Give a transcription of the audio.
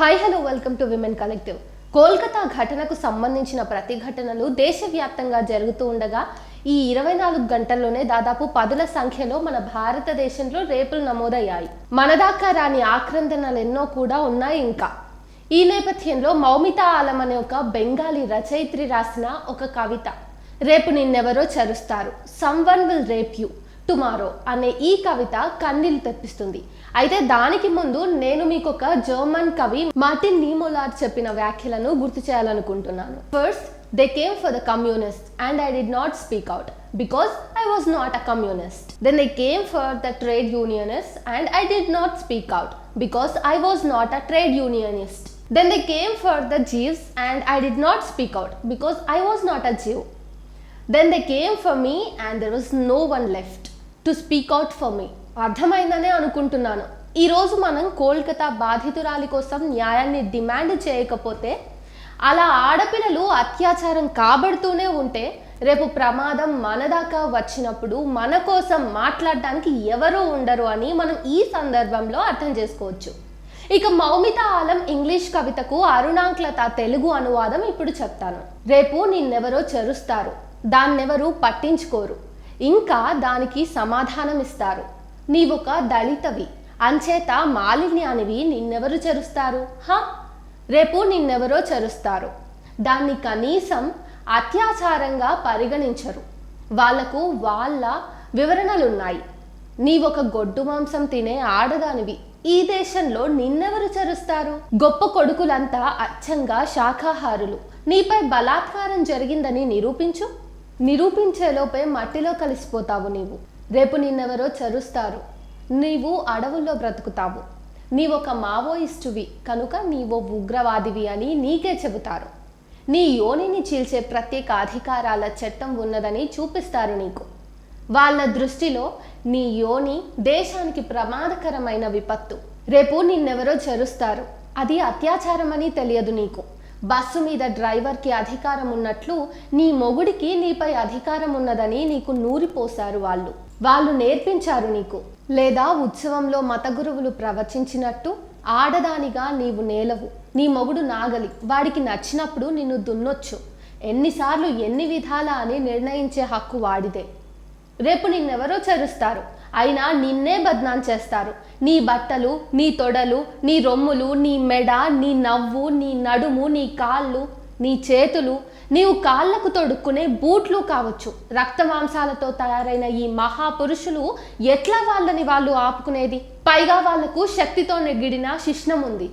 Hi hello welcome to women collective. Kolkata ఘటనకు సంబంధించిన ప్రతిఘటనలు దేశవ్యాప్తంగా జరుగుతూ ఉండగా ఈ 24 గంటల్లోనే దాదాపు 10ల సంఖ్యలో మన భారతదేశంలో రేపులు నమోదయ్యాయి. మనదాకా రాని ఆక్రందనలు ఎన్నో కూడా ఉన్నాయి. ఇంకా ఈ నేపథ్యంలో మౌమితా ఆలం అనే ఒక బెంగాలీ రచయిత్రి రాసిన ఒక కవిత రేపు నిన్నెవరో చరుస్తారు, someone will rape you tomorrow అనే ఈ కవిత కన్నీళ్లు తెప్పిస్తుంది. అయితే దానికి ముందు నేను మీకు ఒక జర్మన్ కవి మార్టిన్ నీమోలార్ చెప్పిన వ్యాఖ్యలను గుర్తు చేయాలనుకుంటున్నాను. First, they came for the communists and I did not speak out because I was not a communist. Then they came for the trade unionists and I did not speak out because I was not a trade unionist. Then they came for the Jews and I did not speak out because I was not a Jew. Then they came for me and there was no one left to speak out for me. అర్థమైందనే అనుకుంటున్నాను. ఈరోజు మనం కోల్కతా బాధితురాలి కోసం న్యాయాన్ని demand చేయకపోతే, అలా ఆడపిల్లలు అత్యాచారం కాబడుతూనే ఉంటే, రేపు ప్రమాదం మన దాకా వచ్చినప్పుడు మన కోసం మాట్లాడడానికి ఎవరూ ఉండరు అని మనం ఈ సందర్భంలో అర్థం చేసుకోవచ్చు. ఇక మౌమితా ఆలం ఇంగ్లీష్ కవితకు అరుణాంక్లత తెలుగు అనువాదం ఇప్పుడు చెప్తాను. రేపు నిన్నెవరో చెరుస్తారు, దాన్నెవరూ పట్టించుకోరు, ఇంకా దానికి సమాధానం ఇస్తారు. నీవొక దళితవి అంచేత మాలిన్యానివి, నిన్నెవరు చెరుస్తారు? రేపు నిన్నెవరో చెరుస్తారు. దాన్ని కనీసం అత్యాచారంగా పరిగణించరు. వాళ్లకు వాళ్ళ వివరణలున్నాయి. నీవొక గొడ్డు మాంసం తినే ఆడదానివి, ఈ దేశంలో నిన్నెవరు చెరుస్తారు? గొప్ప కొడుకులంతా అచ్చంగా శాకాహారులు. నీపై బలాత్కారం జరిగిందని నిరూపించు. నిరూపించేలోపే మట్టిలో కలిసిపోతావు నీవు. రేపు నిన్నెవరో చెరుస్తారు. నీవు అడవుల్లో బ్రతుకుతావు. నీవొక మావోయిస్టువి కనుక నీవో ఉగ్రవాదివి అని నీకే చెబుతారు. నీ యోనిని చీల్చే ప్రత్యేక అధికారాల చట్టం ఉన్నదని చూపిస్తారు నీకు. వాళ్ళ దృష్టిలో నీ యోని దేశానికి ప్రమాదకరమైన విపత్తు. రేపు నిన్నెవరో చెరుస్తారు. అది అత్యాచారమని తెలియదు నీకు. బస్సు మీద డ్రైవర్కి అధికారం ఉన్నట్లు నీ మొగుడికి నీపై అధికారం ఉన్నదని నీకు నూరిపోశారు వాళ్ళు నేర్పించారు నీకు. లేదా ఉత్సవంలో మత గురువులు ప్రవచించినట్టు ఆడదానిగా నీవు నేలవు, నీ మొగుడు నాగలి, వాడికి నచ్చినప్పుడు నిన్ను దున్నొచ్చు, ఎన్నిసార్లు ఎన్ని విధాల అని నిర్ణయించే హక్కు వాడిదే. రేపు నిన్నెవరో చెరుస్తారు, అయినా నిన్నే బద్నాం చేస్తారు. నీ బట్టలు, నీ తొడలు, నీ రొమ్ములు, నీ మెడ, నీ నవ్వు, నీ నడుము, నీ కాళ్ళు, నీ చేతులు, నీవు కాళ్లకు తొడుక్కునే బూట్లు కావచ్చు. రక్తమాంసాలతో తయారైన ఈ మహాపురుషులు ఎట్లా వాళ్ళని వాళ్ళు ఆపుకునేది? పైగా వాళ్లకు శక్తితో నెగ్గిడిన శిష్ణం ఉంది.